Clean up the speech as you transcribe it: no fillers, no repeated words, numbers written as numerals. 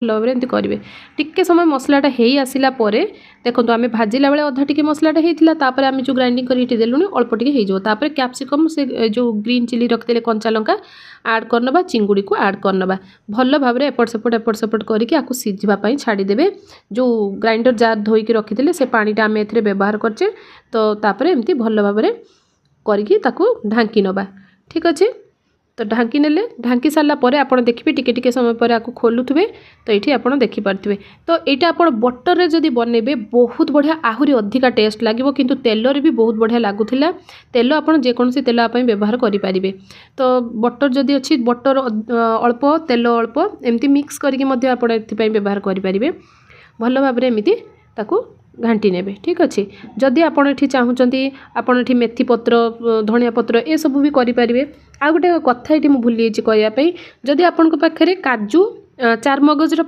भाव में करेंगे। टिके समय मसलाटा हो आसला देखो आम भाजिला बेले अधा टिके मसलाटा होता आम जो ग्राइंडिंग कर देलुनी अल्प टिके होपर कैप्सिकम से जो ग्रीन चिली रखते कंचा लंका आड करनबा चिंगुड़ी को आड करनबा भल भाव में एपट सेपट करके आपको सीझापी छाड़देवे। जो ग्राइंडर जार धोईक रखिदे से पानीटा आम ए व्यवहार करचे तो तापर एमती भल भाव में करके ढांकी नबा। ठीक अच्छे तो ढांकी नेले ढांकी सारा पर आप देखिए टिके समय पर आपको खोलुवे तो ये आप देखिपारे। तो यहाँ आप बटर रे जदि बनइबे बहुत बढ़िया आहरी अधिका टेस्ट लगे किंतु तेल भी बहुत बढ़िया लगुला। तेल आप जेकोसी तेल आप व्यवहार करेंगे। तो बटर जदि अच्छी बटर अल्प तेल अल्प एमती मिक्स करके व्यवहार करेंगे भल भाव में एमती ताकू घाटी नेबे। ठीक अच्छे जदि आपड़ ये चाहूँगी आपड़ ये मेथी पत्र धनिया पत्र ये सब भी करेंगे। आ गोटे कथा ये भूली कहवाई जदि आपण पाखे काजू चारमगजर